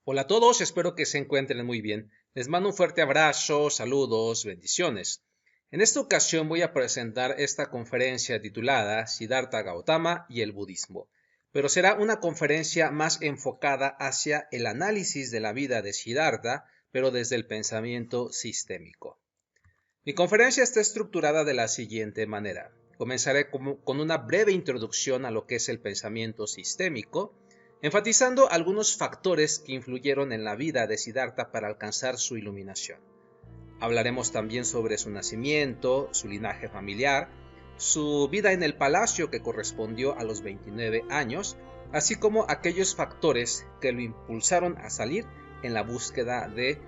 Hola a todos, espero que se encuentren muy bien. Les mando un fuerte abrazo, saludos, bendiciones. En esta ocasión voy a presentar esta conferencia titulada Siddhartha Gautama y el budismo, pero será una conferencia más enfocada hacia el análisis de la vida de Siddhartha, pero desde el pensamiento sistémico. Mi conferencia está estructurada de la siguiente manera. Comenzaré con una breve introducción a lo que es el pensamiento sistémico, enfatizando algunos factores que influyeron en la vida de Siddhartha para alcanzar su iluminación. Hablaremos también sobre su nacimiento, su linaje familiar, su vida en el palacio que correspondió a los 29 años, así como aquellos factores que lo impulsaron a salir en la búsqueda de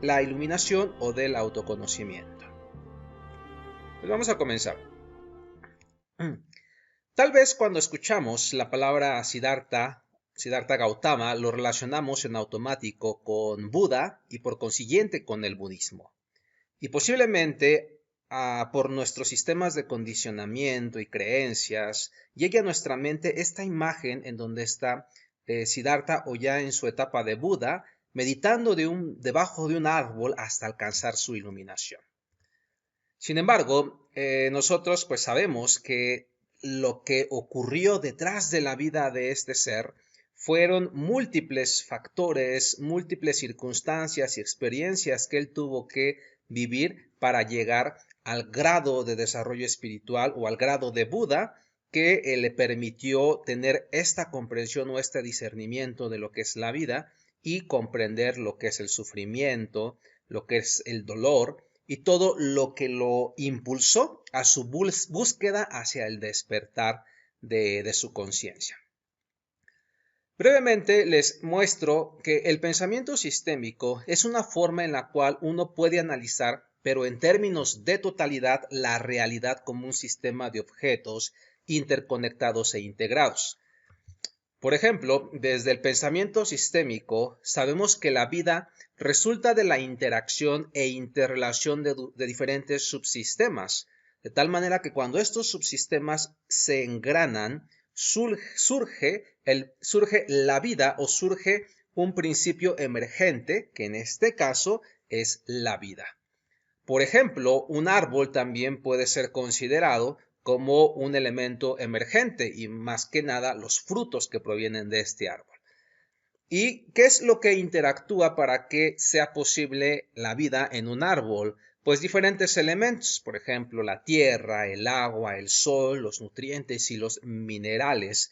la iluminación o del autoconocimiento. Pues vamos a comenzar. Tal vez cuando escuchamos la palabra Siddhartha Gautama, lo relacionamos en automático con Buda y por consiguiente con el budismo. Y posiblemente por nuestros sistemas de condicionamiento y creencias, llegue a nuestra mente esta imagen en donde está Siddhartha o ya en su etapa de Buda, meditando debajo de un árbol hasta alcanzar su iluminación. Sin embargo, nosotros pues sabemos que lo que ocurrió detrás de la vida de este ser fueron múltiples factores, múltiples circunstancias y experiencias que él tuvo que vivir para llegar al grado de desarrollo espiritual o al grado de Buda que le permitió tener esta comprensión o este discernimiento de lo que es la vida y comprender lo que es el sufrimiento, lo que es el dolor y todo lo que lo impulsó a su búsqueda hacia el despertar de su conciencia. Brevemente les muestro que el pensamiento sistémico es una forma en la cual uno puede analizar, pero en términos de totalidad, la realidad como un sistema de objetos interconectados e integrados. Por ejemplo, desde el pensamiento sistémico, sabemos que la vida resulta de la interacción e interrelación de diferentes subsistemas, de tal manera que cuando estos subsistemas se engranan, surge la vida o surge un principio emergente, que en este caso es la vida. Por ejemplo, un árbol también puede ser considerado como un elemento emergente y más que nada los frutos que provienen de este árbol. ¿Y qué es lo que interactúa para que sea posible la vida en un árbol? Pues diferentes elementos, por ejemplo, la tierra, el agua, el sol, los nutrientes y los minerales.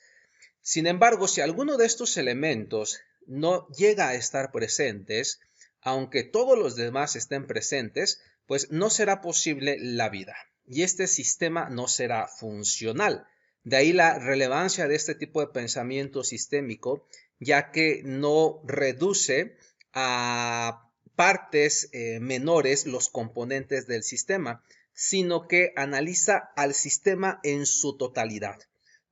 Sin embargo, si alguno de estos elementos no llega a estar presentes, aunque todos los demás estén presentes, pues no será posible la vida y este sistema no será funcional. De ahí la relevancia de este tipo de pensamiento sistémico, ya que no reduce a partes menores los componentes del sistema, sino que analiza al sistema en su totalidad.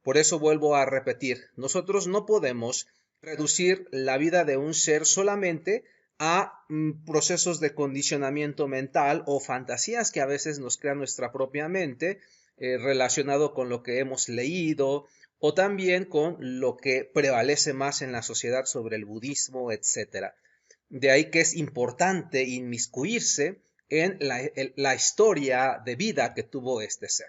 Por eso vuelvo a repetir, nosotros no podemos reducir la vida de un ser solamente a procesos de condicionamiento mental o fantasías que a veces nos crea nuestra propia mente relacionado con lo que hemos leído o también con lo que prevalece más en la sociedad sobre el budismo, etc. De ahí que es importante inmiscuirse en la historia de vida que tuvo este ser.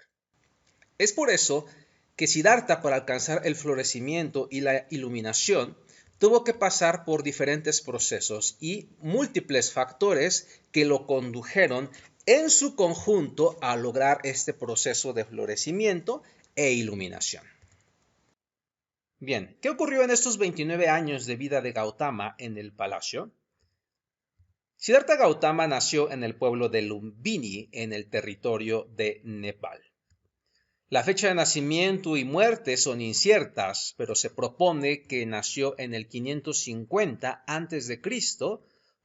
Es por eso que Siddhartha, para alcanzar el florecimiento y la iluminación, tuvo que pasar por diferentes procesos y múltiples factores que lo condujeron en su conjunto a lograr este proceso de florecimiento e iluminación. Bien, ¿qué ocurrió en estos 29 años de vida de Gautama en el palacio? Siddhartha Gautama nació en el pueblo de Lumbini, en el territorio de Nepal. La fecha de nacimiento y muerte son inciertas, pero se propone que nació en el 550 a.C.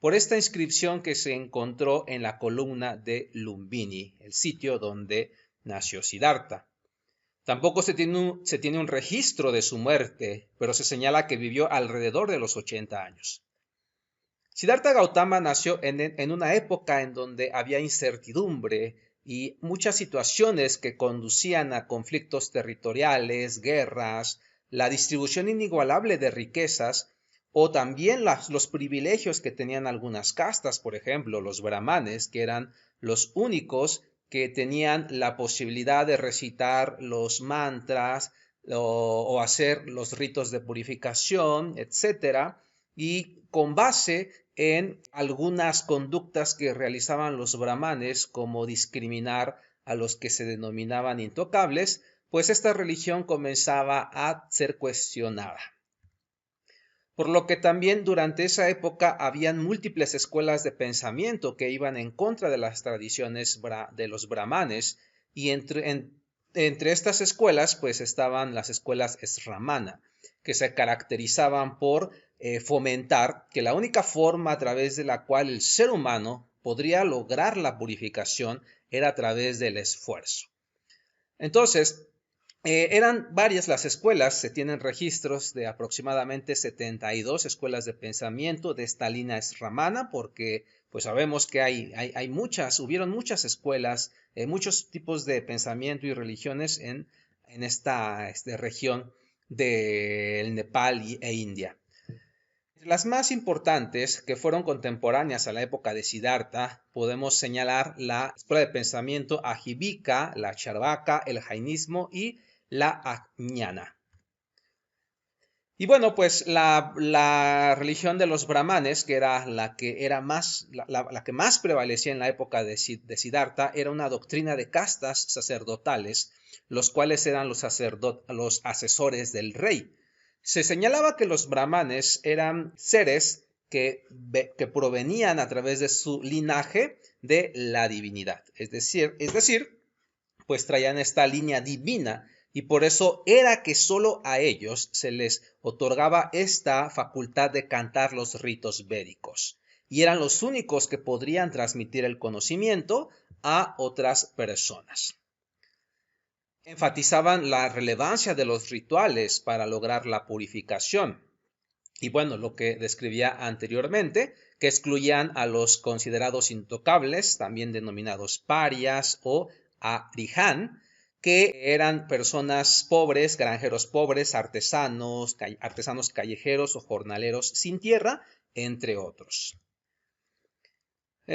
por esta inscripción que se encontró en la columna de Lumbini, el sitio donde nació Siddhartha. Tampoco se tiene un registro de su muerte, pero se señala que vivió alrededor de los 80 años. Siddhartha Gautama nació en una época en donde había incertidumbre y muchas situaciones que conducían a conflictos territoriales, guerras, la distribución inigualable de riquezas, o también los privilegios que tenían algunas castas, por ejemplo, los brahmanes, que eran los únicos que tenían la posibilidad de recitar los mantras o hacer los ritos de purificación, etcétera, y con base en algunas conductas que realizaban los brahmanes, como discriminar a los que se denominaban intocables, pues esta religión comenzaba a ser cuestionada. Por lo que también durante esa época habían múltiples escuelas de pensamiento que iban en contra de las tradiciones de los brahmanes, y entre estas escuelas pues estaban las escuelas sramana, que se caracterizaban por fomentar que la única forma a través de la cual el ser humano podría lograr la purificación era a través del esfuerzo. Entonces, eran varias las escuelas, se tienen registros de aproximadamente 72 escuelas de pensamiento de esta línea sramana, porque pues sabemos que hubieron muchas escuelas, muchos tipos de pensamiento y religiones en esta región del Nepal e India. Las más importantes, que fueron contemporáneas a la época de Siddhartha, podemos señalar la escuela de pensamiento ajivika, la charvaka, el jainismo y la ajnana. Y bueno, pues la religión de los brahmanes, que era la que más prevalecía en la época de Siddhartha, era una doctrina de castas sacerdotales, los cuales eran los asesores del rey. Se señalaba que los brahmanes eran seres que provenían a través de su linaje de la divinidad. Es decir, pues traían esta línea divina, y por eso era que solo a ellos se les otorgaba esta facultad de cantar los ritos védicos, y eran los únicos que podrían transmitir el conocimiento a otras personas. Enfatizaban la relevancia de los rituales para lograr la purificación. Y bueno, lo que describía anteriormente, que excluían a los considerados intocables, también denominados parias o arihan, que eran personas pobres, granjeros pobres, artesanos callejeros o jornaleros sin tierra, entre otros.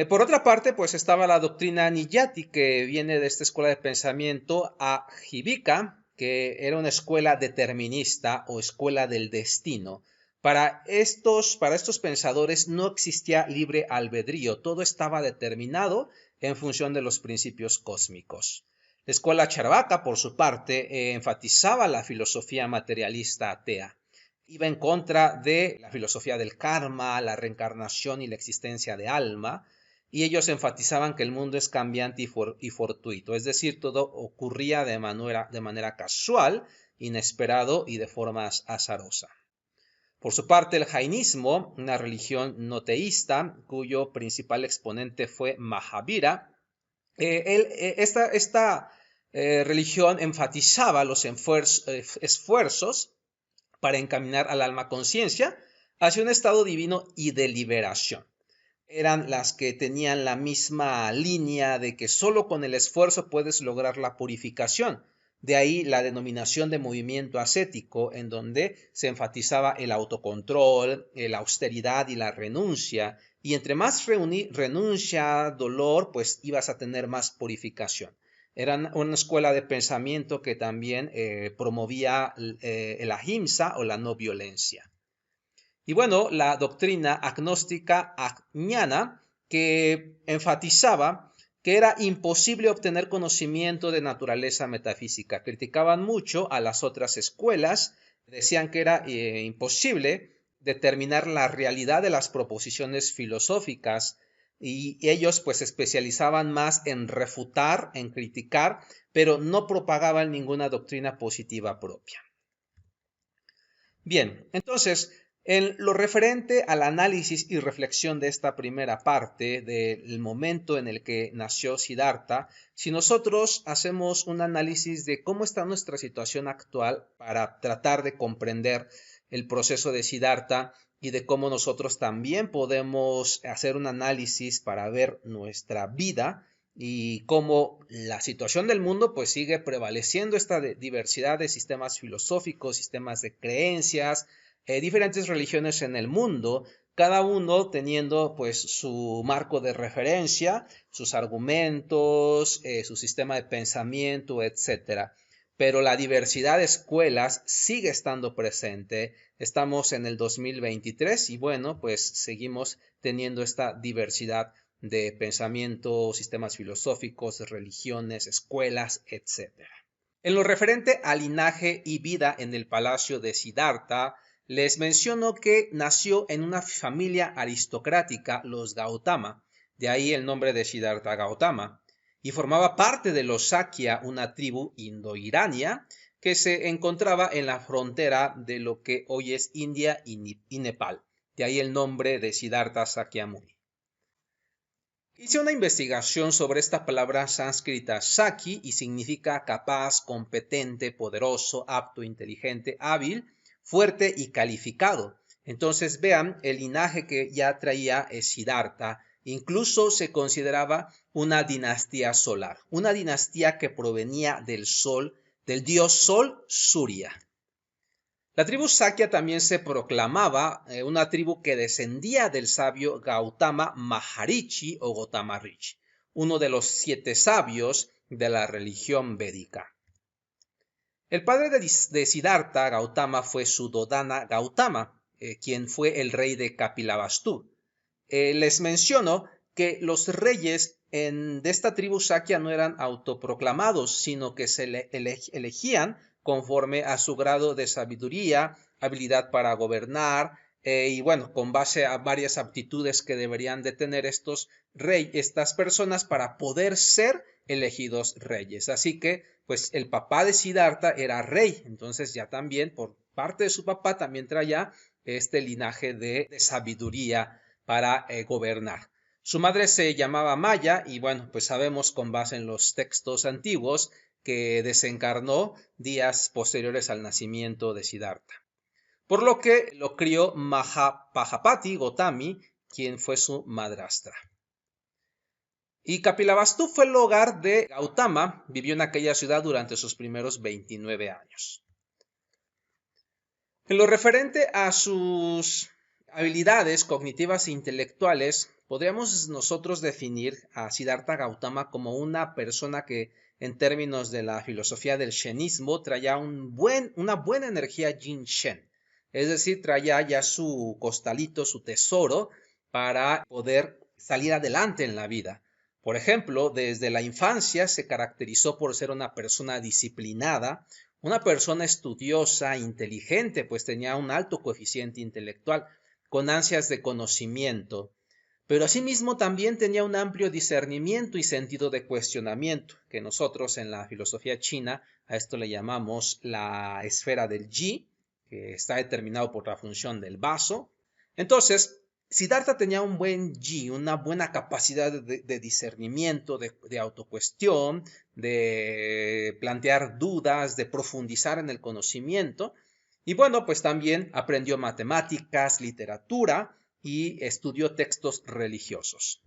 Por otra parte, pues estaba la doctrina Niyati, que viene de esta escuela de pensamiento ajivika, que era una escuela determinista o escuela del destino. Para estos pensadores no existía libre albedrío, todo estaba determinado en función de los principios cósmicos. La escuela Charvaka, por su parte, enfatizaba la filosofía materialista atea. Iba en contra de la filosofía del karma, la reencarnación y la existencia de alma, y ellos enfatizaban que el mundo es cambiante y fortuito, es decir, todo ocurría de manera casual, inesperado y de forma azarosa. Por su parte, el jainismo, una religión no teísta, cuyo principal exponente fue Mahavira, esta religión enfatizaba los esfuerzos para encaminar al alma conciencia hacia un estado divino y de liberación. Eran las que tenían la misma línea de que solo con el esfuerzo puedes lograr la purificación. De ahí la denominación de movimiento ascético, en donde se enfatizaba el autocontrol, la austeridad y la renuncia. Y entre más renuncia, dolor, pues ibas a tener más purificación. Eran una escuela de pensamiento que también promovía el ahimsa o la no violencia. Y bueno, la doctrina agnóstica ajnana, que enfatizaba que era imposible obtener conocimiento de naturaleza metafísica. Criticaban mucho a las otras escuelas, decían que era imposible determinar la realidad de las proposiciones filosóficas, y ellos pues se especializaban más en refutar, en criticar, pero no propagaban ninguna doctrina positiva propia. Bien, entonces, en lo referente al análisis y reflexión de esta primera parte del momento en el que nació Siddhartha, si nosotros hacemos un análisis de cómo está nuestra situación actual para tratar de comprender el proceso de Siddhartha y de cómo nosotros también podemos hacer un análisis para ver nuestra vida y cómo la situación del mundo pues sigue prevaleciendo esta diversidad de sistemas filosóficos, sistemas de creencias, diferentes religiones en el mundo, cada uno teniendo pues su marco de referencia, sus argumentos, su sistema de pensamiento, etcétera. Pero la diversidad de escuelas sigue estando presente. Estamos en el 2023 y bueno, pues seguimos teniendo esta diversidad de pensamiento, sistemas filosóficos, religiones, escuelas, etcétera. En lo referente a linaje y vida en el palacio de Siddhartha, les menciono que nació en una familia aristocrática, los Gautama, de ahí el nombre de Siddhartha Gautama, y formaba parte de los Sakya, una tribu indo-irania que se encontraba en la frontera de lo que hoy es India y Nepal, de ahí el nombre de Siddhartha Sakyamuni. Hice una investigación sobre esta palabra sánscrita Saki y significa capaz, competente, poderoso, apto, inteligente, hábil, fuerte y calificado. Entonces vean el linaje que ya traía Siddhartha. Incluso se consideraba una dinastía solar, una dinastía que provenía del sol, del dios Sol Surya. La tribu Sakya también se proclamaba una tribu que descendía del sabio Gautama Maharishi o Gautama Rishi, uno de los 7 sabios de la religión védica. El padre de Siddhartha Gautama fue Suddhodana Gautama, quien fue el rey de Kapilavastu. Les menciono que los reyes de esta tribu Sakya no eran autoproclamados, sino que se elegían conforme a su grado de sabiduría, habilidad para gobernar, y bueno, con base a varias aptitudes que deberían de tener estas personas para poder ser elegidos reyes. Así que, pues el papá de Siddhartha era rey, entonces ya también por parte de su papá también traía este linaje de sabiduría para gobernar. Su madre se llamaba Maya y bueno, pues sabemos con base en los textos antiguos que desencarnó días posteriores al nacimiento de Siddhartha. Por lo que lo crió Mahapajapati Gotami, quien fue su madrastra. Y Kapilavastu fue el hogar de Gautama, vivió en aquella ciudad durante sus primeros 29 años. En lo referente a sus habilidades cognitivas e intelectuales, podríamos nosotros definir a Siddhartha Gautama como una persona que en términos de la filosofía del Shenismo traía una buena energía Jin-Shen, es decir, traía ya su costalito, su tesoro para poder salir adelante en la vida. Por ejemplo, desde la infancia se caracterizó por ser una persona disciplinada, una persona estudiosa, inteligente, pues tenía un alto coeficiente intelectual, con ansias de conocimiento, pero asimismo también tenía un amplio discernimiento y sentido de cuestionamiento, que nosotros en la filosofía china a esto le llamamos la esfera del Yi, que está determinado por la función del vaso. Entonces, Siddhartha tenía un buen Yi, una buena capacidad de discernimiento, de autocuestión, de plantear dudas, de profundizar en el conocimiento. Y bueno, pues también aprendió matemáticas, literatura y estudió textos religiosos.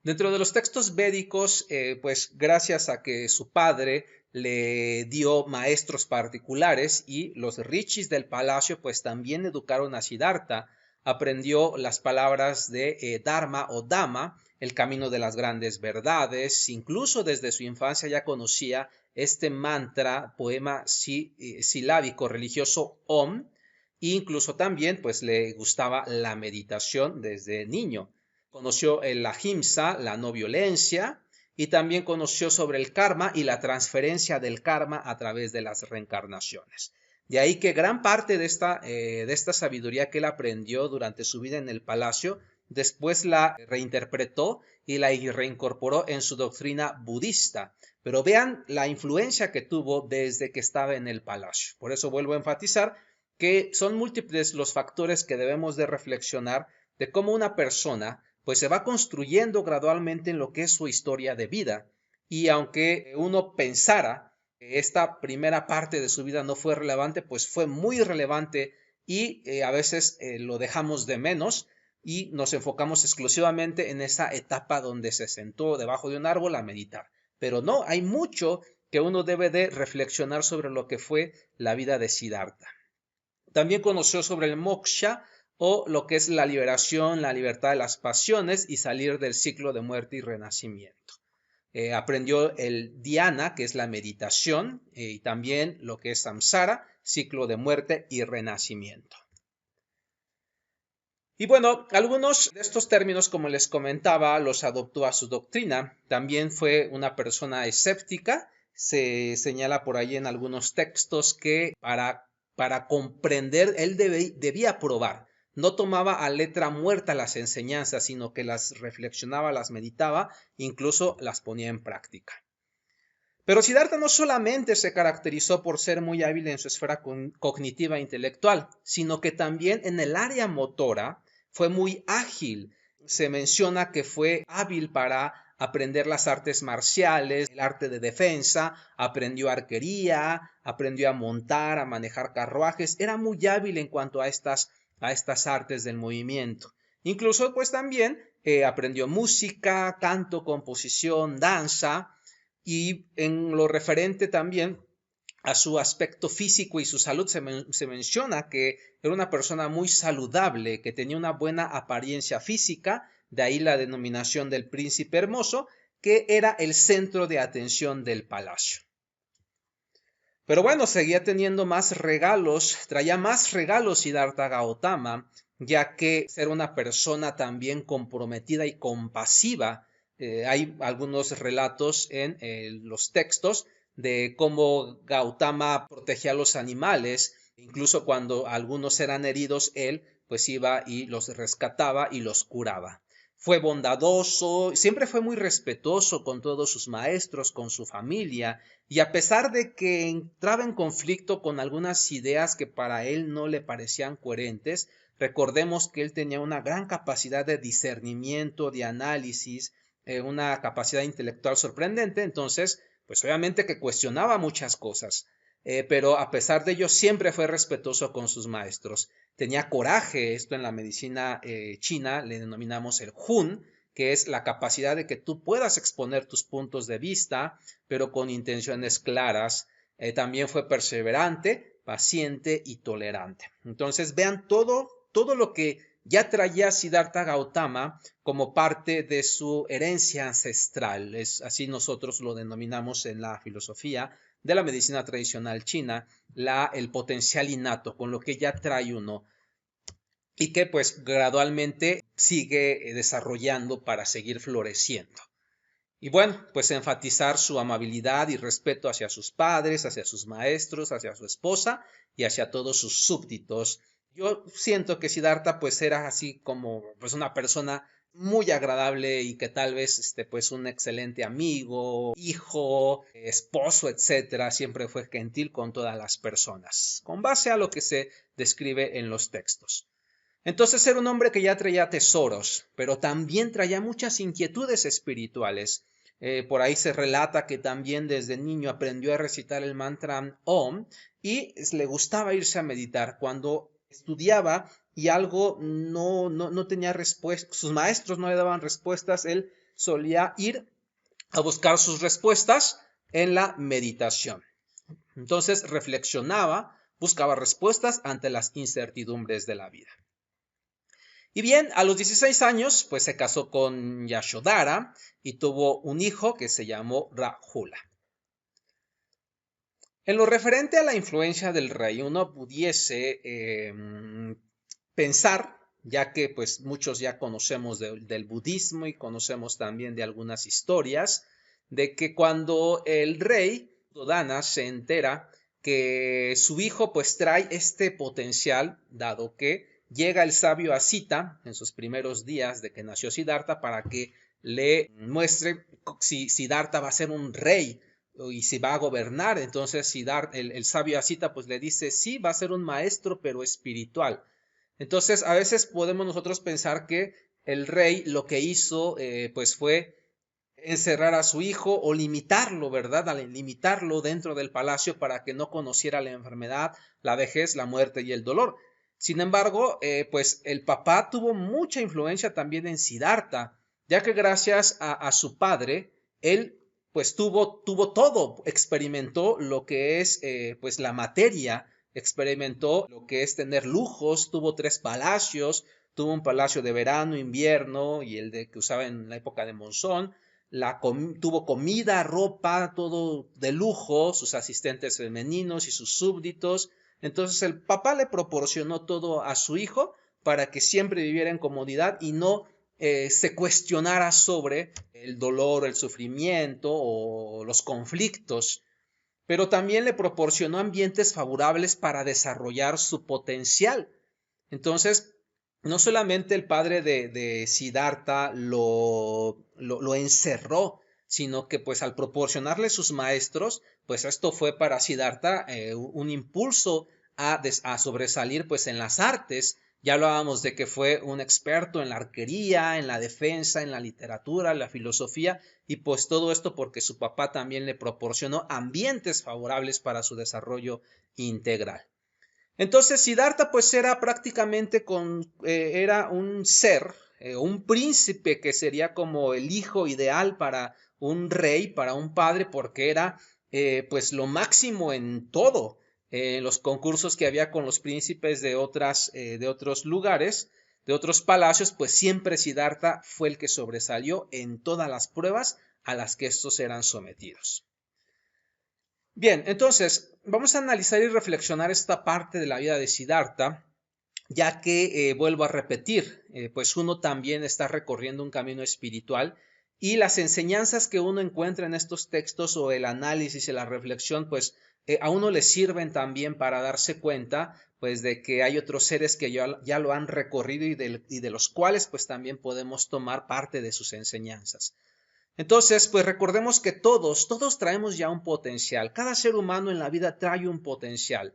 Dentro de los textos védicos, pues gracias a que su padre le dio maestros particulares y los rishis del palacio pues también educaron a Siddhartha, aprendió las palabras de Dharma o Dhamma, el camino de las grandes verdades, incluso desde su infancia ya conocía este mantra, poema silábico religioso Om, e incluso también pues le gustaba la meditación desde niño. Conoció el ahimsa, la no violencia, y también conoció sobre el karma y la transferencia del karma a través de las reencarnaciones. De ahí que gran parte de esta sabiduría que él aprendió durante su vida en el palacio, después la reinterpretó y la reincorporó en su doctrina budista. Pero vean la influencia que tuvo desde que estaba en el palacio. Por eso vuelvo a enfatizar que son múltiples los factores que debemos de reflexionar de cómo una persona pues se va construyendo gradualmente en lo que es su historia de vida. Y aunque uno pensara que esta primera parte de su vida no fue relevante, pues fue muy relevante y a veces lo dejamos de menos y nos enfocamos exclusivamente en esa etapa donde se sentó debajo de un árbol a meditar. Pero no, hay mucho que uno debe de reflexionar sobre lo que fue la vida de Siddhartha. También conoció sobre el moksha, o lo que es la liberación, la libertad de las pasiones y salir del ciclo de muerte y renacimiento. Aprendió el dhyana, que es la meditación, y también lo que es samsara, ciclo de muerte y renacimiento. Y bueno, algunos de estos términos, como les comentaba, los adoptó a su doctrina. También fue una persona escéptica. Se señala por ahí en algunos textos que para comprender él debía probar. No tomaba a letra muerta las enseñanzas, sino que las reflexionaba, las meditaba, incluso las ponía en práctica. Pero Siddhartha no solamente se caracterizó por ser muy hábil en su esfera cognitiva e intelectual, sino que también en el área motora fue muy ágil. Se menciona que fue hábil para aprender las artes marciales, el arte de defensa, aprendió arquería, aprendió a montar, a manejar carruajes. Era muy hábil en cuanto a estas artes del movimiento. Incluso pues también aprendió música, canto, composición, danza. Y en lo referente también a su aspecto físico y su salud, se menciona que era una persona muy saludable, que tenía una buena apariencia física, de ahí la denominación del príncipe hermoso, que era el centro de atención del palacio. Pero bueno, seguía teniendo más regalos, traía más regalos Siddhartha Gautama, ya que era una persona también comprometida y compasiva. Hay algunos relatos en los textos de cómo Gautama protegía a los animales, incluso cuando algunos eran heridos, él pues iba y los rescataba y los curaba. Fue bondadoso, siempre fue muy respetuoso con todos sus maestros, con su familia, y a pesar de que entraba en conflicto con algunas ideas que para él no le parecían coherentes, recordemos que él tenía una gran capacidad de discernimiento, de análisis, una capacidad intelectual sorprendente, entonces, pues obviamente que cuestionaba muchas cosas, pero a pesar de ello siempre fue respetuoso con sus maestros. Tenía coraje, esto en la medicina china le denominamos el Hun, que es la capacidad de que tú puedas exponer tus puntos de vista, pero con intenciones claras. También fue perseverante, paciente y tolerante. Entonces vean todo lo que ya traía Siddhartha Gautama como parte de su herencia ancestral. Es así nosotros lo denominamos en la filosofía de la medicina tradicional china, el potencial innato, con lo que ya trae uno y que pues gradualmente sigue desarrollando para seguir floreciendo. Y bueno, pues enfatizar su amabilidad y respeto hacia sus padres, hacia sus maestros, hacia su esposa y hacia todos sus súbditos. Yo siento que Siddhartha pues era así como pues una persona muy agradable y que tal vez pues un excelente amigo, hijo, esposo, etcétera, siempre fue gentil con todas las personas, con base a lo que se describe en los textos. Entonces era un hombre que ya traía tesoros, pero también traía muchas inquietudes espirituales. Por ahí se relata que también desde niño aprendió a recitar el mantra Om y le gustaba irse a meditar. Cuando estudiaba y algo no tenía respuesta, sus maestros no le daban respuestas, él solía ir a buscar sus respuestas en la meditación. Entonces reflexionaba, buscaba respuestas ante las incertidumbres de la vida. Y bien, a los 16 años, pues se casó con Yashodhara y tuvo un hijo que se llamó Rahula. En lo referente a la influencia del rey, uno pudiese pensar, ya que pues muchos ya conocemos del budismo y conocemos también de algunas historias, de que cuando el rey Dodana se entera que su hijo pues trae este potencial, dado que llega el sabio Asita en sus primeros días de que nació Siddhartha para que le muestre si Siddhartha va a ser un rey y si va a gobernar. Entonces Siddhartha, el sabio Asita pues le dice, sí, va a ser un maestro pero espiritual. Entonces a veces podemos nosotros pensar que el rey lo que hizo pues fue encerrar a su hijo o limitarlo, ¿verdad? Limitarlo dentro del palacio para que no conociera la enfermedad, la vejez, la muerte y el dolor. Sin embargo, pues el papá tuvo mucha influencia también en Siddhartha, ya que gracias a su padre, él pues tuvo todo, experimentó lo que es pues la materia, experimentó lo que es tener lujos, tuvo 3 palacios, tuvo un palacio de verano, invierno y el de que usaba en la época de monzón, tuvo comida, ropa, todo de lujo, sus asistentes femeninos y sus súbditos. Entonces el papá le proporcionó todo a su hijo para que siempre viviera en comodidad y no se cuestionara sobre el dolor, el sufrimiento o los conflictos, pero también le proporcionó ambientes favorables para desarrollar su potencial. Entonces, no solamente el padre de Siddhartha lo encerró, sino que pues al proporcionarle sus maestros, pues esto fue para Siddhartha un impulso a sobresalir pues en las artes. Ya hablábamos de que fue un experto en la arquería, en la defensa, en la literatura, en la filosofía, y pues todo esto porque su papá también le proporcionó ambientes favorables para su desarrollo integral. Entonces Siddhartha pues era prácticamente era un ser, un príncipe que sería como el hijo ideal para un rey, para un padre, porque era pues lo máximo en todo. En los concursos que había con los príncipes de otros lugares, de otros palacios, pues siempre Siddhartha fue el que sobresalió en todas las pruebas a las que estos eran sometidos. Bien, entonces vamos a analizar y reflexionar esta parte de la vida de Siddhartha, ya que vuelvo a repetir, pues uno también está recorriendo un camino espiritual y las enseñanzas que uno encuentra en estos textos o el análisis y la reflexión, pues a uno le sirven también para darse cuenta, pues de que hay otros seres que ya lo han recorrido y de los cuales pues también podemos tomar parte de sus enseñanzas. Entonces, pues recordemos que todos traemos ya un potencial. Cada ser humano en la vida trae un potencial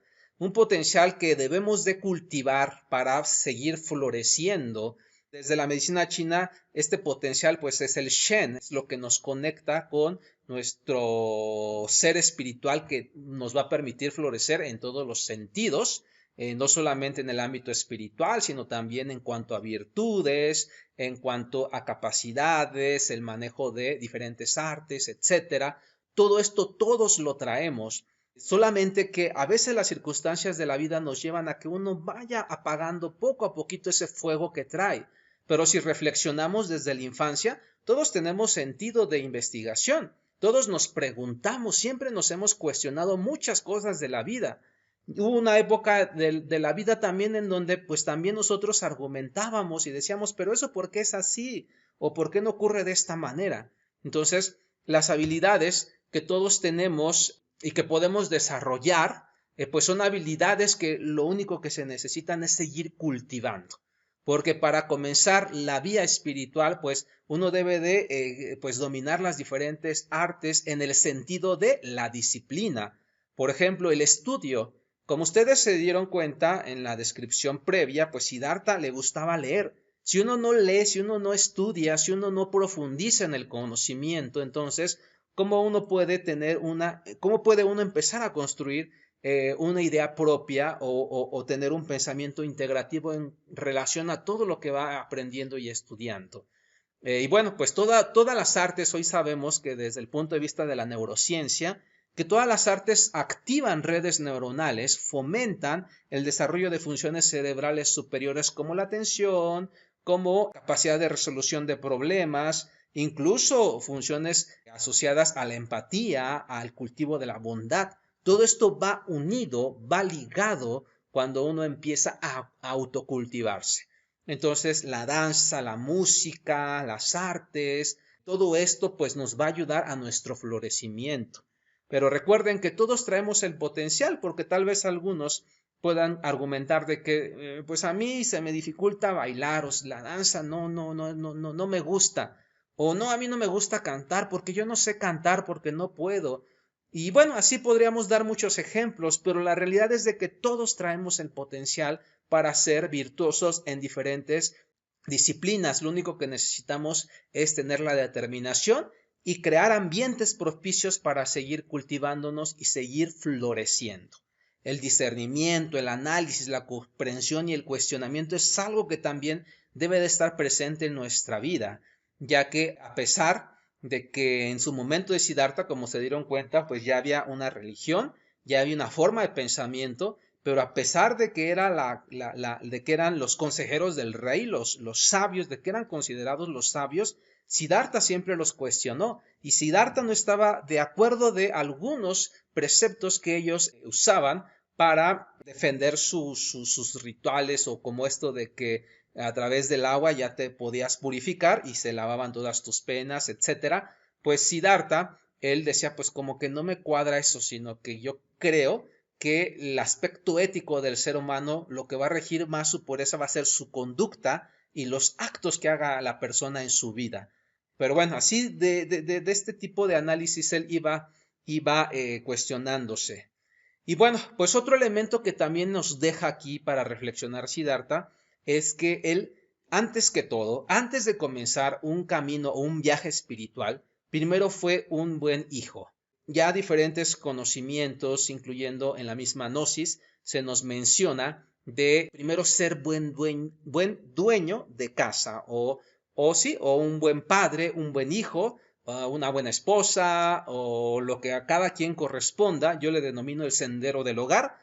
que debemos de cultivar para seguir floreciendo. Desde la medicina china, este potencial pues es el Shen, es lo que nos conecta con nuestro ser espiritual que nos va a permitir florecer en todos los sentidos. No solamente en el ámbito espiritual, sino también en cuanto a virtudes, en cuanto a capacidades, el manejo de diferentes artes, etcétera. Todo esto todos lo traemos, solamente que a veces las circunstancias de la vida nos llevan a que uno vaya apagando poco a poquito ese fuego que trae. Pero si reflexionamos desde la infancia, todos tenemos sentido de investigación, todos nos preguntamos, siempre nos hemos cuestionado muchas cosas de la vida. Hubo una época de la vida también en donde pues también nosotros argumentábamos y decíamos, pero eso ¿por qué es así? ¿O por qué no ocurre de esta manera? Entonces, las habilidades que todos tenemos y que podemos desarrollar, pues son habilidades que lo único que se necesitan es seguir cultivando. Porque para comenzar la vía espiritual, pues uno debe de pues dominar las diferentes artes en el sentido de la disciplina. Por ejemplo, el estudio. Como ustedes se dieron cuenta en la descripción previa, pues Siddhartha le gustaba leer. Si uno no lee, si uno no estudia, si uno no profundiza en el conocimiento, entonces, ¿cómo puede uno empezar a construir una idea propia o tener un pensamiento integrativo en relación a todo lo que va aprendiendo y estudiando? Y bueno, pues todas las artes hoy sabemos que desde el punto de vista de la neurociencia, que todas las artes activan redes neuronales, fomentan el desarrollo de funciones cerebrales superiores como la atención, como capacidad de resolución de problemas, incluso funciones asociadas a la empatía, al cultivo de la bondad. Todo esto va unido, va ligado cuando uno empieza a autocultivarse. Entonces, la danza, la música, las artes, todo esto pues nos va a ayudar a nuestro florecimiento. Pero recuerden que todos traemos el potencial, porque tal vez algunos puedan argumentar de que pues a mí se me dificulta bailar o la danza no me gusta, o no, a mí no me gusta cantar porque yo no sé cantar porque no puedo. Y bueno, así podríamos dar muchos ejemplos, pero la realidad es de que todos traemos el potencial para ser virtuosos en diferentes disciplinas. Lo único que necesitamos es tener la determinación y crear ambientes propicios para seguir cultivándonos y seguir floreciendo. El discernimiento, el análisis, la comprensión y el cuestionamiento es algo que también debe de estar presente en nuestra vida, ya que a pesar de que en su momento de Siddhartha, como se dieron cuenta, pues ya había una religión, ya había una forma de pensamiento, pero a pesar de que de que eran los consejeros del rey, los sabios, de que eran considerados los sabios, Siddhartha siempre los cuestionó y Siddhartha no estaba de acuerdo de algunos preceptos que ellos usaban para defender sus rituales, o como esto de que a través del agua ya te podías purificar y se lavaban todas tus penas, etcétera. Pues Siddhartha, él decía, pues como que no me cuadra eso, sino que yo creo que el aspecto ético del ser humano, lo que va a regir más su pureza va a ser su conducta y los actos que haga la persona en su vida. Pero bueno, así de este tipo de análisis él iba cuestionándose. Y bueno, pues otro elemento que también nos deja aquí para reflexionar Siddhartha es que él, antes que todo, antes de comenzar un camino o un viaje espiritual, primero fue un buen hijo. Ya diferentes conocimientos, incluyendo en la misma Gnosis, se nos menciona de primero ser buen dueño de casa, o un buen padre, un buen hijo, una buena esposa, o lo que a cada quien corresponda. Yo le denomino el sendero del hogar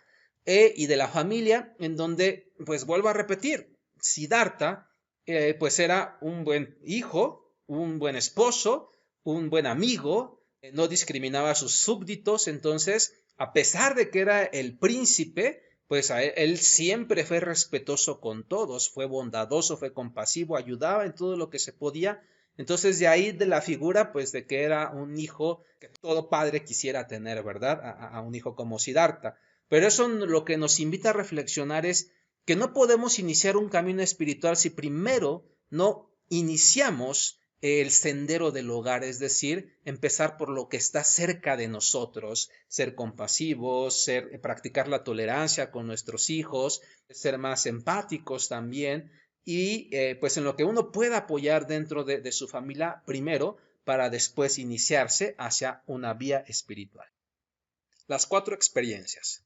y de la familia, en donde, pues vuelvo a repetir, Siddhartha pues era un buen hijo, un buen esposo, un buen amigo, no discriminaba a sus súbditos. Entonces, a pesar de que era el príncipe, pues él siempre fue respetuoso con todos, fue bondadoso, fue compasivo, ayudaba en todo lo que se podía. Entonces, de ahí de la figura, pues de que era un hijo que todo padre quisiera tener, ¿verdad? A un hijo como Siddhartha. Pero eso lo que nos invita a reflexionar es que no podemos iniciar un camino espiritual si primero no iniciamos el sendero del hogar, es decir, empezar por lo que está cerca de nosotros, ser compasivos, practicar la tolerancia con nuestros hijos, ser más empáticos también, y pues en lo que uno pueda apoyar dentro de su familia primero, para después iniciarse hacia una vía espiritual. Las 4 experiencias.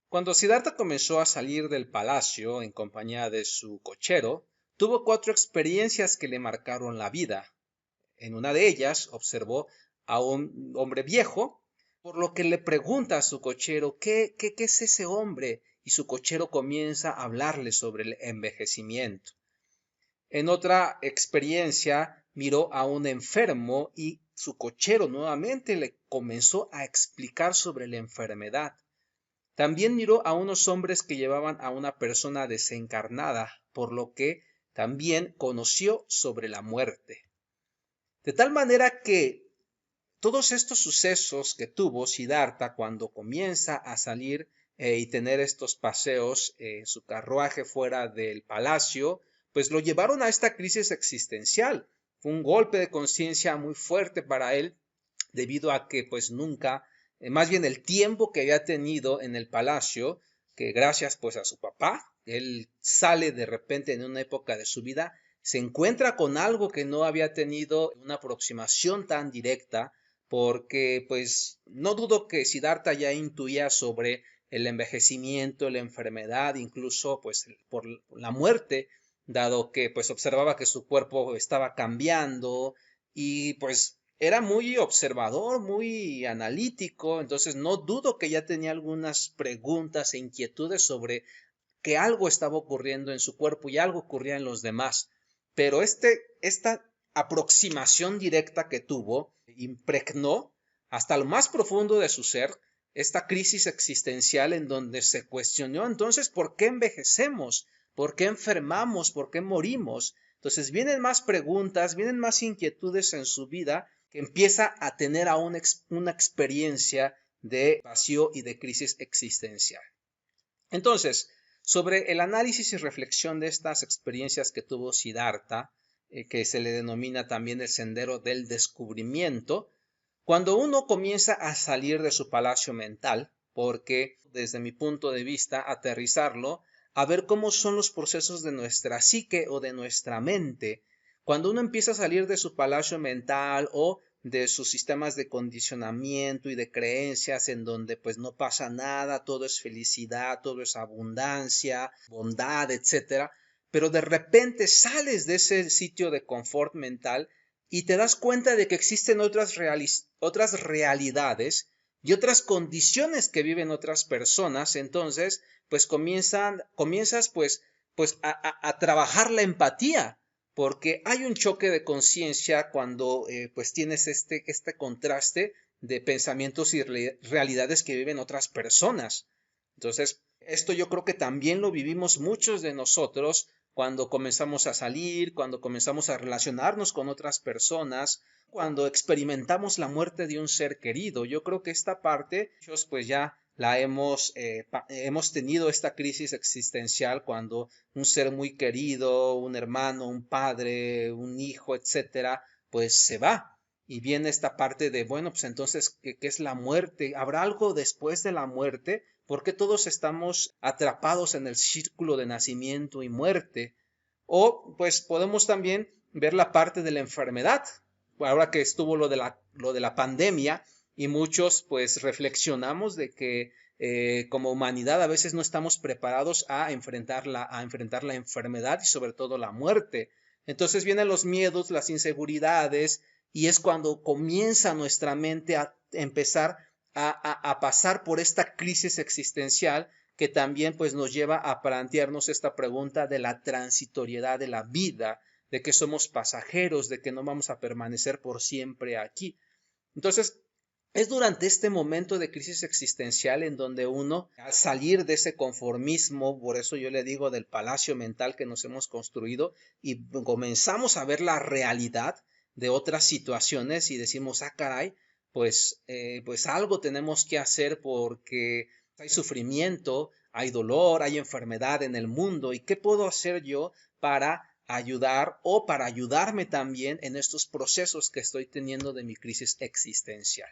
Cuando Siddhartha comenzó a salir del palacio en compañía de su cochero, tuvo 4 experiencias que le marcaron la vida. En una de ellas observó a un hombre viejo, por lo que le pregunta a su cochero ¿qué es ese hombre? Y su cochero comienza a hablarle sobre el envejecimiento. En otra experiencia miró a un enfermo y su cochero nuevamente le comenzó a explicar sobre la enfermedad. También miró a unos hombres que llevaban a una persona desencarnada, por lo que también conoció sobre la muerte. De tal manera que todos estos sucesos que tuvo Siddhartha cuando comienza a salir y tener estos paseos en su carruaje fuera del palacio, pues lo llevaron a esta crisis existencial. Fue un golpe de conciencia muy fuerte para él, debido a que pues nunca, más bien el tiempo que había tenido en el palacio, que gracias pues a su papá, él sale de repente en una época de su vida, se encuentra con algo que no había tenido una aproximación tan directa, porque pues no dudo que Siddhartha ya intuía sobre el envejecimiento, la enfermedad, incluso pues por la muerte, dado que pues observaba que su cuerpo estaba cambiando y pues era muy observador, muy analítico. Entonces no dudo que ya tenía algunas preguntas e inquietudes sobre que algo estaba ocurriendo en su cuerpo y algo ocurría en los demás. Pero esta aproximación directa que tuvo impregnó hasta lo más profundo de su ser esta crisis existencial, en donde se cuestionó entonces por qué envejecemos, por qué enfermamos, por qué morimos. Entonces vienen más preguntas, vienen más inquietudes en su vida, que empieza a tener aún una experiencia de vacío y de crisis existencial. Entonces, sobre el análisis y reflexión de estas experiencias que tuvo Siddhartha, que se le denomina también el sendero del descubrimiento, cuando uno comienza a salir de su palacio mental, porque desde mi punto de vista aterrizarlo, a ver cómo son los procesos de nuestra psique o de nuestra mente, cuando uno empieza a salir de su palacio mental o de sus sistemas de condicionamiento y de creencias, en donde pues no pasa nada, todo es felicidad, todo es abundancia, bondad, etcétera, pero de repente sales de ese sitio de confort mental y te das cuenta de que existen otras realidades y otras condiciones que viven otras personas, entonces pues comienzas a trabajar la empatía, porque hay un choque de conciencia cuando pues tienes este contraste de pensamientos y realidades que viven otras personas. Entonces, esto yo creo que también lo vivimos muchos de nosotros cuando comenzamos a salir, cuando comenzamos a relacionarnos con otras personas, cuando experimentamos la muerte de un ser querido. Yo creo que esta parte, pues ya la hemos tenido esta crisis existencial cuando un ser muy querido, un hermano, un padre, un hijo, etcétera, pues se va. Y viene esta parte de, bueno, pues entonces, ¿qué es la muerte? ¿Habrá algo después de la muerte? ¿Por qué todos estamos atrapados en el círculo de nacimiento y muerte? O pues podemos también ver la parte de la enfermedad. Ahora que estuvo lo de la pandemia y muchos pues reflexionamos de que como humanidad a veces no estamos preparados a enfrentar la enfermedad y sobre todo la muerte. Entonces vienen los miedos, las inseguridades y es cuando comienza nuestra mente a empezar a pasar por esta crisis existencial que también pues nos lleva a plantearnos esta pregunta de la transitoriedad de la vida, de que somos pasajeros, de que no vamos a permanecer por siempre aquí. Entonces, es durante este momento de crisis existencial en donde uno, al salir de ese conformismo, por eso yo le digo del palacio mental que nos hemos construido, y comenzamos a ver la realidad de otras situaciones y decimos, ah, caray, pues algo tenemos que hacer porque hay sufrimiento, hay dolor, hay enfermedad en el mundo, ¿y qué puedo hacer yo para ayudar o para ayudarme también en estos procesos que estoy teniendo de mi crisis existencial?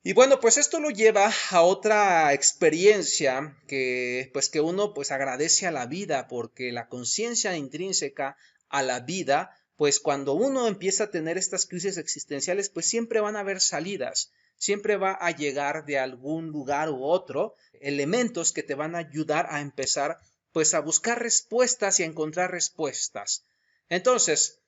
Y bueno, pues esto lo lleva a otra experiencia que uno pues agradece a la vida porque la conciencia intrínseca a la vida, pues cuando uno empieza a tener estas crisis existenciales, pues siempre van a haber salidas, siempre va a llegar de algún lugar u otro elementos que te van a ayudar a empezar pues a buscar respuestas y a encontrar respuestas. Entonces,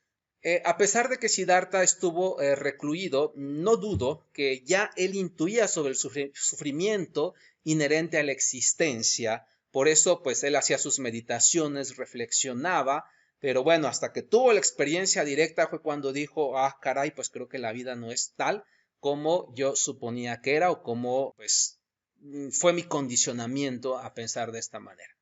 a pesar de que Siddhartha estuvo recluido, no dudo que ya él intuía sobre el sufrimiento inherente a la existencia. Por eso, pues él hacía sus meditaciones, reflexionaba, pero bueno, hasta que tuvo la experiencia directa fue cuando dijo, ah, caray, pues creo que la vida no es tal como yo suponía que era o como, pues, fue mi condicionamiento a pensar de esta manera.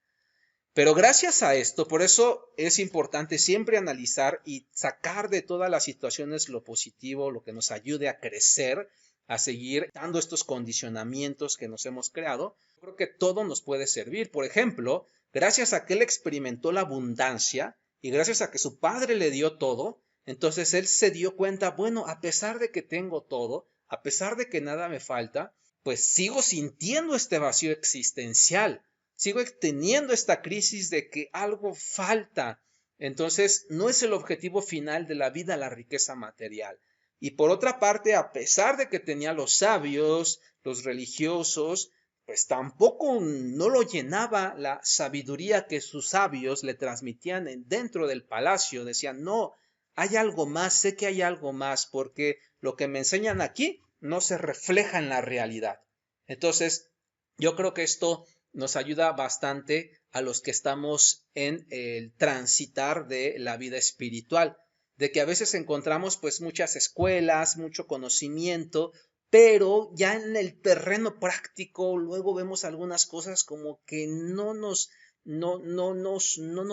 Pero gracias a esto, por eso es importante siempre analizar y sacar de todas las situaciones lo positivo, lo que nos ayude a crecer, a seguir dando estos condicionamientos que nos hemos creado. Creo que todo nos puede servir. Por ejemplo, gracias a que él experimentó la abundancia y gracias a que su padre le dio todo, entonces él se dio cuenta, bueno, a pesar de que tengo todo, a pesar de que nada me falta, pues sigo sintiendo este vacío existencial. Sigo teniendo esta crisis de que algo falta. Entonces, no es el objetivo final de la vida la riqueza material. Y por otra parte, a pesar de que tenía los sabios, los religiosos, pues tampoco no lo llenaba la sabiduría que sus sabios le transmitían dentro del palacio. Decían, no, hay algo más, sé que hay algo más, porque lo que me enseñan aquí no se refleja en la realidad. Entonces, yo creo que esto nos ayuda bastante a los que estamos en el transitar de la vida espiritual, de que a veces encontramos pues muchas escuelas, mucho conocimiento, pero ya en el terreno práctico luego vemos algunas cosas como que no nos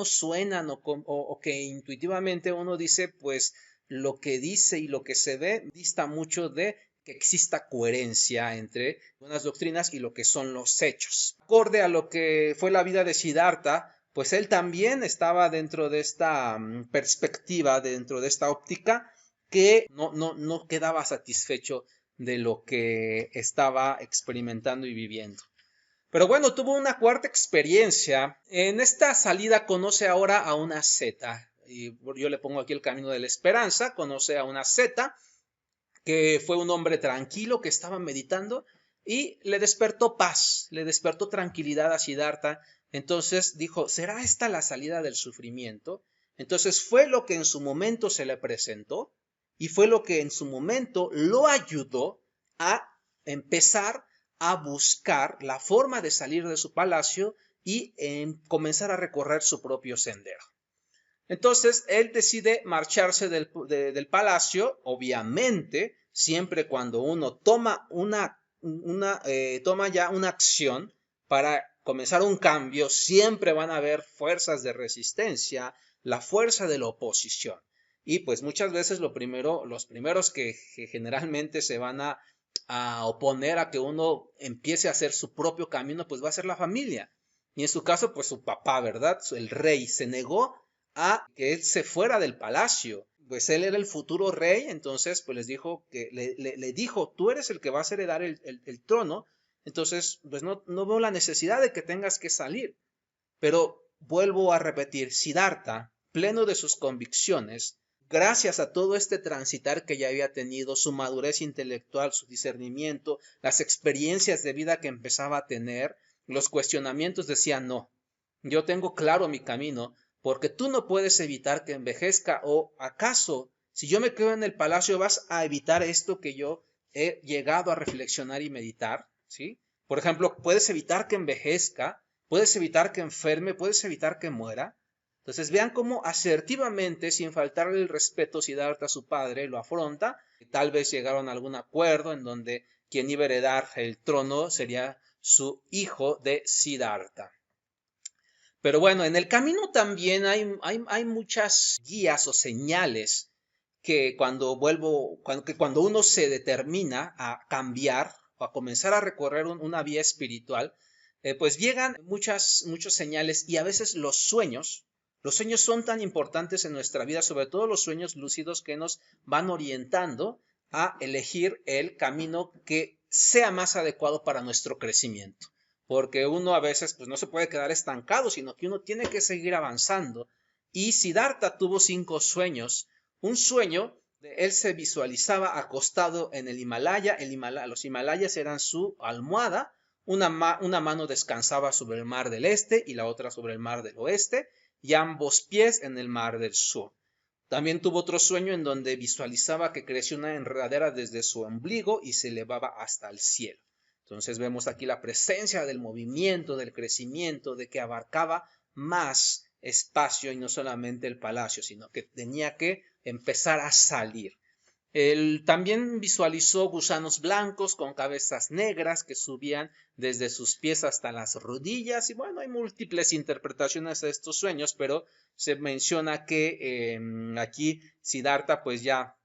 suenan o que intuitivamente uno dice pues lo que dice y lo que se ve dista mucho de que exista coherencia entre unas doctrinas y lo que son los hechos. Acorde a lo que fue la vida de Siddhartha, pues él también estaba dentro de esta perspectiva, dentro de esta óptica, que no quedaba satisfecho de lo que estaba experimentando y viviendo. Pero bueno, tuvo una cuarta experiencia. En esta salida conoce ahora a una zeta. Y yo le pongo aquí el camino de la esperanza. Conoce a una zeta que fue un hombre tranquilo que estaba meditando y le despertó paz, le despertó tranquilidad a Siddhartha. Entonces dijo, ¿será esta la salida del sufrimiento? Entonces fue lo que en su momento se le presentó y fue lo que en su momento lo ayudó a empezar a buscar la forma de salir de su palacio y comenzar a recorrer su propio sendero. Entonces, él decide marcharse del palacio, obviamente, siempre cuando uno toma toma ya una acción para comenzar un cambio, siempre van a haber fuerzas de resistencia, la fuerza de la oposición. Y pues muchas veces los primeros que generalmente se van a oponer a que uno empiece a hacer su propio camino, pues va a ser la familia. Y en su caso, pues su papá, ¿verdad? El rey se negó a que él se fuera del palacio. Pues él era el futuro rey, entonces pues les dijo que le dijo, tú eres el que vas a heredar el trono, entonces pues no veo la necesidad de que tengas que salir. Pero vuelvo a repetir, Siddhartha, pleno de sus convicciones, gracias a todo este transitar que ya había tenido, su madurez intelectual, su discernimiento, las experiencias de vida que empezaba a tener, los cuestionamientos, decía, no, yo tengo claro mi camino, porque tú no puedes evitar que envejezca, o acaso, si yo me quedo en el palacio, vas a evitar esto que yo he llegado a reflexionar y meditar, ¿sí? Por ejemplo, puedes evitar que envejezca, puedes evitar que enferme, puedes evitar que muera. Entonces vean cómo asertivamente, sin faltarle el respeto, Siddhartha, su padre, lo afronta. Tal vez llegaron a algún acuerdo en donde quien iba a heredar el trono sería su hijo de Siddhartha. Pero bueno, en el camino también hay muchas guías o señales que cuando uno se determina a cambiar o a comenzar a recorrer una vía espiritual, pues llegan muchos señales y a veces los sueños son tan importantes en nuestra vida, sobre todo los sueños lúcidos que nos van orientando a elegir el camino que sea más adecuado para nuestro crecimiento. Porque uno a veces pues no se puede quedar estancado, sino que uno tiene que seguir avanzando. Y Siddhartha tuvo 5 sueños. Un sueño, él se visualizaba acostado en el Himalaya. Los Himalayas eran su almohada. Una mano descansaba sobre el mar del este y la otra sobre el mar del oeste, y ambos pies en el mar del sur. También tuvo otro sueño en donde visualizaba que crecía una enredadera desde su ombligo y se elevaba hasta el cielo. Entonces vemos aquí la presencia del movimiento, del crecimiento, de que abarcaba más espacio y no solamente el palacio, sino que tenía que empezar a salir. Él también visualizó gusanos blancos con cabezas negras que subían desde sus pies hasta las rodillas. Y bueno, hay múltiples interpretaciones de estos sueños, pero se menciona que aquí Siddhartha pues ya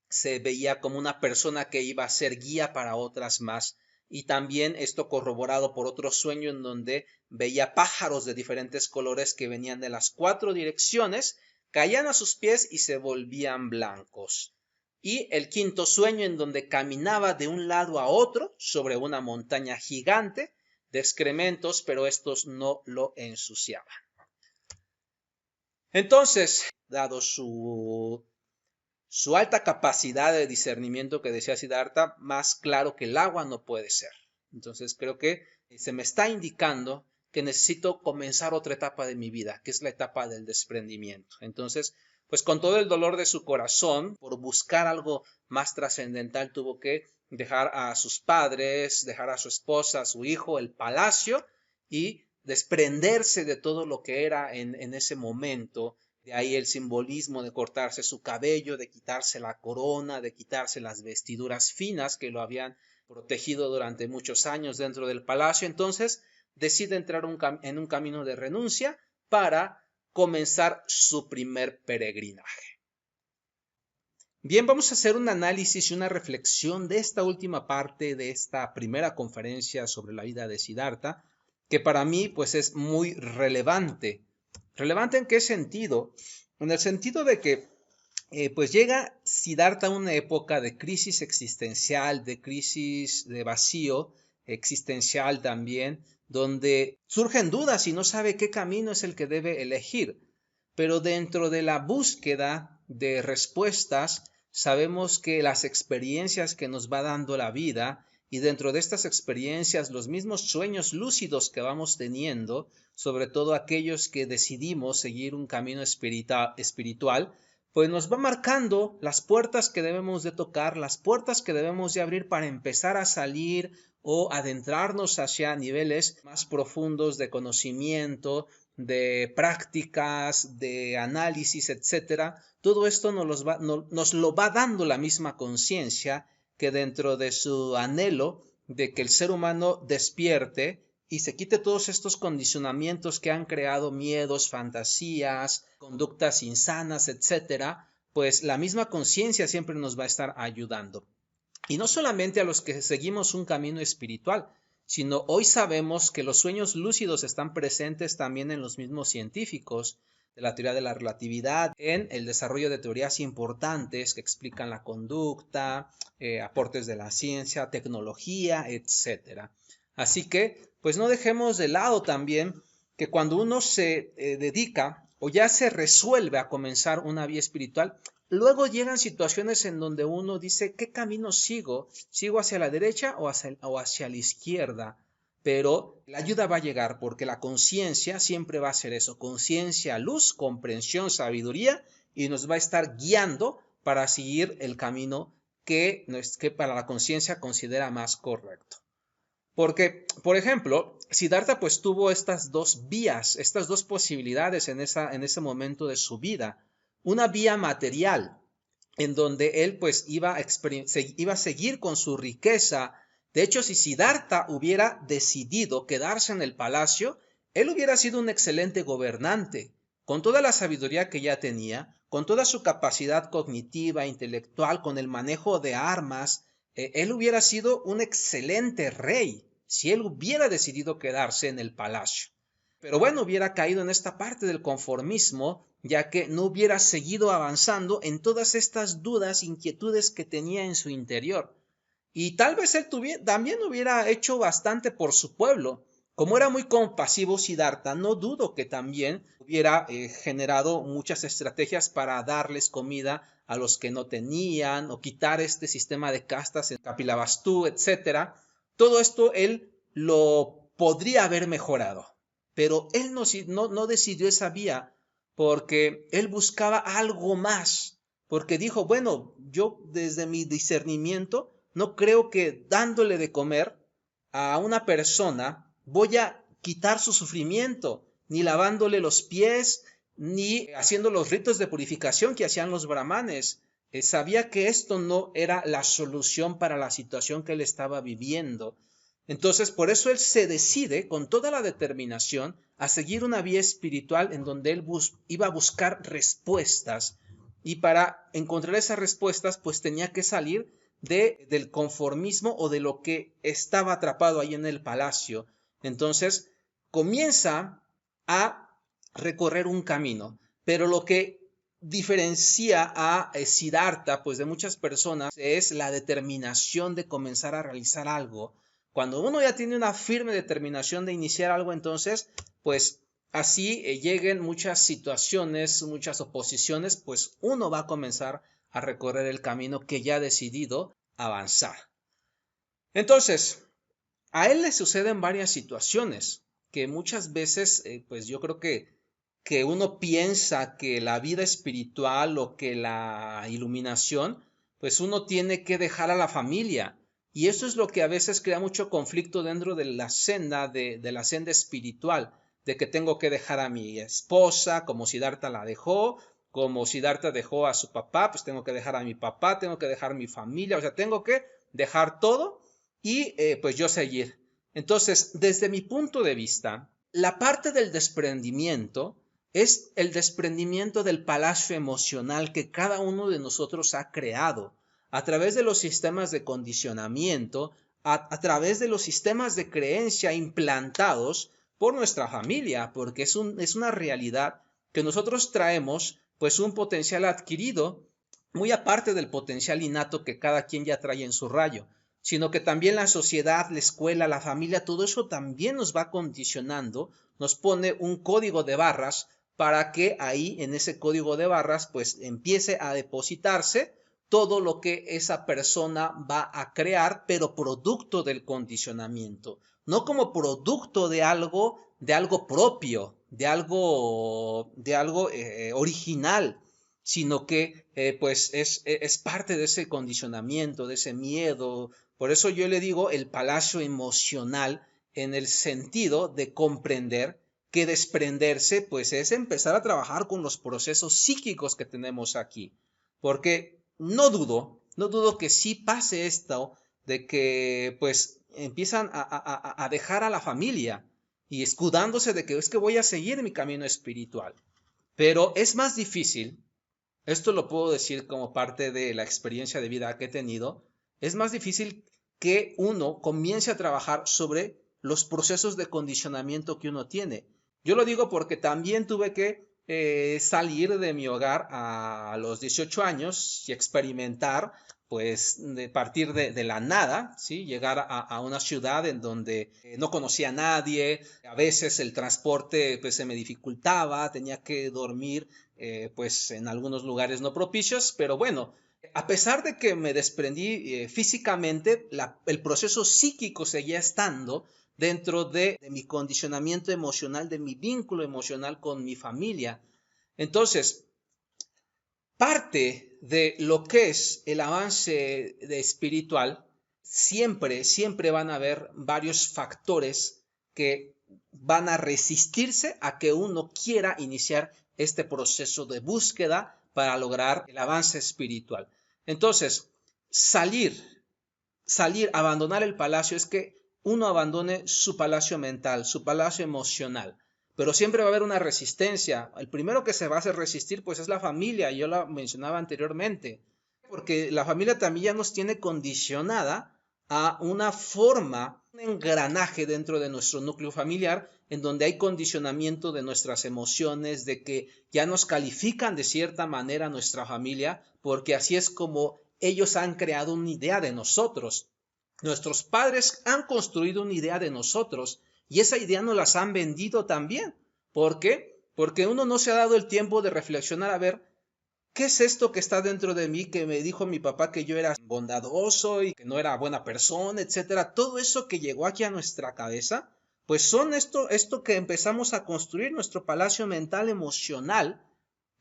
se veía como una persona que iba a ser guía para otras más. Y también esto corroborado por otro sueño en donde veía pájaros de diferentes colores que venían de las 4 direcciones, caían a sus pies y se volvían blancos. Y el quinto sueño en donde caminaba de un lado a otro sobre una montaña gigante de excrementos, pero estos no lo ensuciaban. Entonces, dado su alta capacidad de discernimiento que decía Siddhartha, más claro que el agua no puede ser. Entonces creo que se me está indicando que necesito comenzar otra etapa de mi vida, que es la etapa del desprendimiento. Entonces, pues con todo el dolor de su corazón, por buscar algo más trascendental, tuvo que dejar a sus padres, dejar a su esposa, a su hijo, el palacio y desprenderse de todo lo que era en ese momento. De ahí el simbolismo de cortarse su cabello, de quitarse la corona, de quitarse las vestiduras finas que lo habían protegido durante muchos años dentro del palacio. Entonces decide entrar en un camino de renuncia para comenzar su primer peregrinaje. Bien, vamos a hacer un análisis y una reflexión de esta última parte de esta primera conferencia sobre la vida de Siddhartha, que para mí pues es muy relevante. ¿Relevante en qué sentido? En el sentido de que pues llega Siddhartha a una época de crisis existencial, de crisis de vacío existencial también, donde surgen dudas y no sabe qué camino es el que debe elegir. Pero dentro de la búsqueda de respuestas, sabemos que las experiencias que nos va dando la vida y dentro de estas experiencias los mismos sueños lúcidos que vamos teniendo, sobre todo aquellos que decidimos seguir un camino espiritual, pues nos va marcando las puertas que debemos de tocar, las puertas que debemos de abrir para empezar a salir o adentrarnos hacia niveles más profundos de conocimiento, de prácticas, de análisis, etcétera. Todo esto nos lo va dando la misma conciencia, que dentro de su anhelo de que el ser humano despierte y se quite todos estos condicionamientos que han creado miedos, fantasías, conductas insanas, etcétera, pues la misma conciencia siempre nos va a estar ayudando. Y no solamente a los que seguimos un camino espiritual, sino hoy sabemos que los sueños lúcidos están presentes también en los mismos científicos de la teoría de la relatividad, en el desarrollo de teorías importantes que explican la conducta, aportes de la ciencia, tecnología, etcétera. Así que, pues no dejemos de lado también que cuando uno se dedica o ya se resuelve a comenzar una vía espiritual, luego llegan situaciones en donde uno dice, ¿qué camino sigo? ¿Sigo hacia la derecha o hacia la izquierda? Pero la ayuda va a llegar porque la conciencia siempre va a ser eso, conciencia, luz, comprensión, sabiduría, y nos va a estar guiando para seguir el camino que para la conciencia considera más correcto. Porque, por ejemplo, Siddhartha pues tuvo estas dos vías, estas dos posibilidades en ese momento de su vida. Una vía material, en donde él pues iba a seguir con su riqueza. De hecho, si Siddhartha hubiera decidido quedarse en el palacio, él hubiera sido un excelente gobernante, con toda la sabiduría que ya tenía, con toda su capacidad cognitiva, intelectual, con el manejo de armas. Él hubiera sido un excelente rey si él hubiera decidido quedarse en el palacio. Pero bueno, hubiera caído en esta parte del conformismo, ya que no hubiera seguido avanzando en todas estas dudas, inquietudes que tenía en su interior. Y tal vez él también hubiera hecho bastante por su pueblo. Como era muy compasivo Siddhartha, no dudo que también hubiera generado muchas estrategias para darles comida a los que no tenían, o quitar este sistema de castas en Kapilavastu, etc. Todo esto él lo podría haber mejorado. Pero él no decidió esa vía porque él buscaba algo más. Porque dijo, bueno, yo desde mi discernimiento no creo que dándole de comer a una persona voy a quitar su sufrimiento, ni lavándole los pies, ni haciendo los ritos de purificación que hacían los brahmanes. Sabía que esto no era la solución para la situación que él estaba viviendo. Entonces, por eso él se decide con toda la determinación a seguir una vía espiritual en donde él iba a buscar respuestas. Y para encontrar esas respuestas, pues tenía que salir del conformismo o de lo que estaba atrapado ahí en el palacio. Entonces, comienza a recorrer un camino. Pero lo que diferencia a Siddhartha, pues de muchas personas, es la determinación de comenzar a realizar algo. Cuando uno ya tiene una firme determinación de iniciar algo, entonces, pues así lleguen muchas situaciones, muchas oposiciones, pues uno va a comenzar a recorrer el camino que ya ha decidido avanzar. Entonces, a él le suceden varias situaciones que muchas veces, pues yo creo que uno piensa que la vida espiritual o que la iluminación, pues uno tiene que dejar a la familia. Y eso es lo que a veces crea mucho conflicto dentro de la senda, de la senda espiritual, de que tengo que dejar a mi esposa, como Siddhartha la dejó, como Siddhartha dejó a su papá, pues tengo que dejar a mi papá, tengo que dejar mi familia, o sea, tengo que dejar todo y pues yo seguir. Entonces, desde mi punto de vista, la parte del desprendimiento es el desprendimiento del palacio emocional que cada uno de nosotros ha creado a través de los sistemas de condicionamiento, a través de los sistemas de creencia implantados por nuestra familia, porque es una realidad que nosotros traemos pues un potencial adquirido, muy aparte del potencial innato que cada quien ya trae en su rayo, sino que también la sociedad, la escuela, la familia, todo eso también nos va condicionando, nos pone un código de barras para que ahí en ese código de barras pues empiece a depositarse todo lo que esa persona va a crear, pero producto del condicionamiento, no como producto de algo propio, de algo original, sino que pues es parte de ese condicionamiento, de ese miedo. Por eso yo le digo el palacio emocional en el sentido de comprender que desprenderse pues es empezar a trabajar con los procesos psíquicos que tenemos aquí. Porque no dudo que sí pase esto de que pues empiezan a dejar a la familia y escudándose de que es que voy a seguir mi camino espiritual. Pero es más difícil, esto lo puedo decir como parte de la experiencia de vida que he tenido, es más difícil que uno comience a trabajar sobre los procesos de condicionamiento que uno tiene. Yo lo digo porque también tuve que salir de mi hogar a los 18 años y experimentar, pues, de partir de la nada, ¿sí? Llegar a una ciudad en donde no conocía a nadie, a veces el transporte pues, se me dificultaba, tenía que dormir pues en algunos lugares no propicios, pero bueno, a pesar de que me desprendí físicamente, el proceso psíquico seguía estando dentro de mi condicionamiento emocional, de mi vínculo emocional con mi familia. Entonces, parte de lo que es el avance de espiritual, siempre van a haber varios factores que van a resistirse a que uno quiera iniciar este proceso de búsqueda para lograr el avance espiritual. Entonces, abandonar el palacio es que uno abandone su palacio mental, su palacio emocional. Pero siempre va a haber una resistencia. El primero que se va a hacer resistir, pues es la familia. Yo la mencionaba anteriormente. Porque la familia también ya nos tiene condicionada a una forma, un engranaje dentro de nuestro núcleo familiar, en donde hay condicionamiento de nuestras emociones, de que ya nos califican de cierta manera nuestra familia, porque así es como ellos han creado una idea de nosotros. Nuestros padres han construido una idea de nosotros y esa idea nos las han vendido también. ¿Por qué? Porque uno no se ha dado el tiempo de reflexionar a ver qué es esto que está dentro de mí que me dijo mi papá que yo era bondadoso y que no era buena persona, etcétera. Todo eso que llegó aquí a nuestra cabeza, pues son esto que empezamos a construir nuestro palacio mental emocional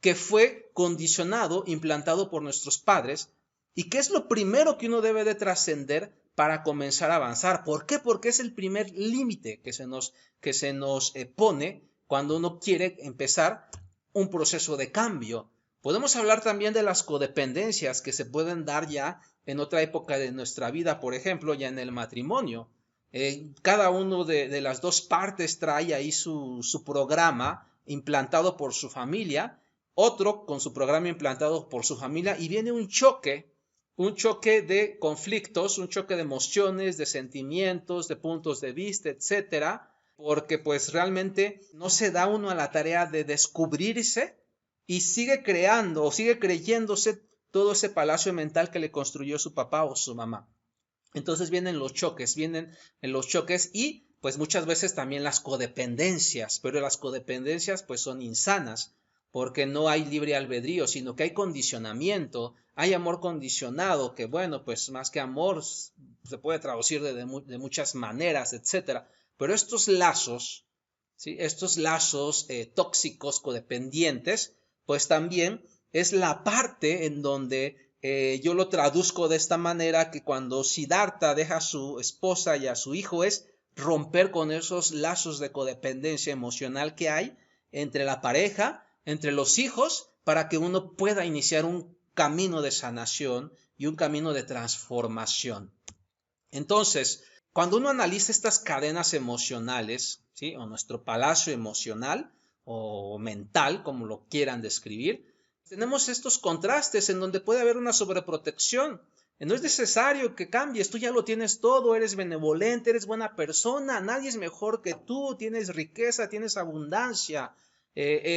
que fue condicionado, implantado por nuestros padres, y que es lo primero que uno debe de trascender para comenzar a avanzar. ¿Por qué? Porque es el primer límite que se nos pone cuando uno quiere empezar un proceso de cambio. Podemos hablar también de las codependencias que se pueden dar ya en otra época de nuestra vida, por ejemplo, ya en el matrimonio. Cada uno de las dos partes trae ahí su programa implantado por su familia, otro con su programa implantado por su familia y viene un choque de conflictos, un choque de emociones, de sentimientos, de puntos de vista, etcétera, porque pues realmente no se da uno a la tarea de descubrirse y sigue creando o sigue creyéndose todo ese palacio mental que le construyó su papá o su mamá. Entonces vienen los choques y pues muchas veces también las codependencias, pero las codependencias pues son insanas porque no hay libre albedrío, sino que hay condicionamiento, hay amor condicionado, que bueno, pues más que amor se puede traducir de muchas maneras, etcétera. Pero estos lazos, ¿sí? Estos lazos tóxicos, codependientes, pues también es la parte en donde yo lo traduzco de esta manera que cuando Siddhartha deja a su esposa y a su hijo es romper con esos lazos de codependencia emocional que hay entre la pareja, entre los hijos, para que uno pueda iniciar un camino de sanación y un camino de transformación. Entonces, cuando uno analiza estas cadenas emocionales, ¿sí? O nuestro palacio emocional o mental, como lo quieran describir, tenemos estos contrastes en donde puede haber una sobreprotección. No es necesario que cambies, tú ya lo tienes todo, eres benevolente, eres buena persona, nadie es mejor que tú, tienes riqueza, tienes abundancia.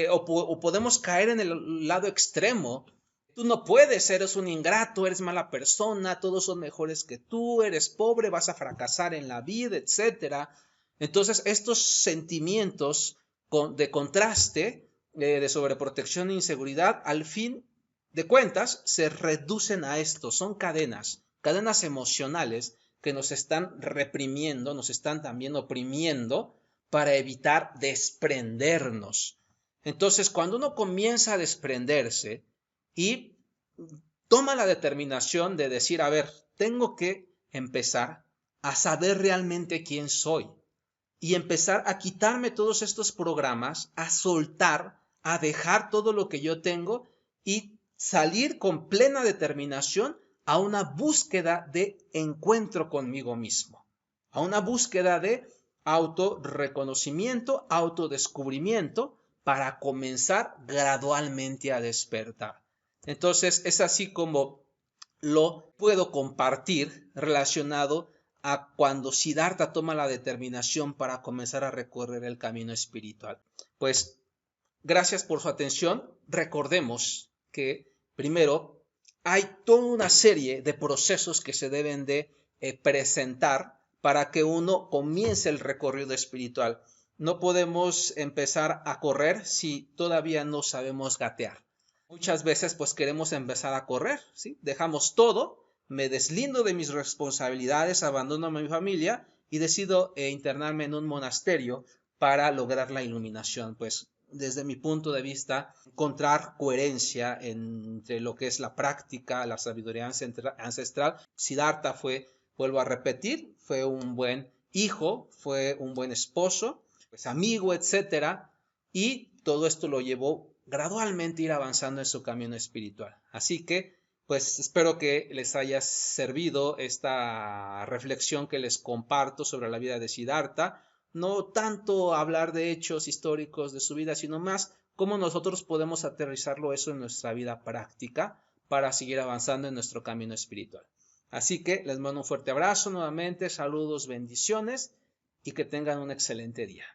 O podemos caer en el lado extremo. Tú no puedes, eres un ingrato, eres mala persona, todos son mejores que tú, eres pobre, vas a fracasar en la vida, etcétera. Entonces, estos sentimientos de contraste, de sobreprotección e inseguridad, al fin de cuentas, se reducen a esto. Son cadenas emocionales que nos están reprimiendo, nos están también oprimiendo para evitar desprendernos. Entonces, cuando uno comienza a desprenderse, y toma la determinación de decir, a ver, tengo que empezar a saber realmente quién soy y empezar a quitarme todos estos programas, a soltar, a dejar todo lo que yo tengo y salir con plena determinación a una búsqueda de encuentro conmigo mismo, a una búsqueda de autorreconocimiento, autodescubrimiento para comenzar gradualmente a despertar. Entonces es así como lo puedo compartir relacionado a cuando Siddhartha toma la determinación para comenzar a recorrer el camino espiritual. Pues gracias por su atención. Recordemos que primero hay toda una serie de procesos que se deben de presentar para que uno comience el recorrido espiritual. No podemos empezar a correr si todavía no sabemos gatear. Muchas veces pues queremos empezar a correr, ¿sí? Dejamos todo, me deslindo de mis responsabilidades, abandono a mi familia y decido internarme en un monasterio para lograr la iluminación. Pues desde mi punto de vista, encontrar coherencia entre lo que es la práctica, la sabiduría ancestral. Siddhartha fue, vuelvo a repetir, fue un buen hijo, fue un buen esposo, pues amigo, etcétera, y todo esto lo llevó gradualmente a ir avanzando en su camino espiritual. Así que, pues espero que les haya servido esta reflexión que les comparto sobre la vida de Siddhartha. No tanto hablar de hechos históricos de su vida, sino más cómo nosotros podemos aterrizarlo eso en nuestra vida práctica para seguir avanzando en nuestro camino espiritual. Así que les mando un fuerte abrazo nuevamente, saludos, bendiciones y que tengan un excelente día.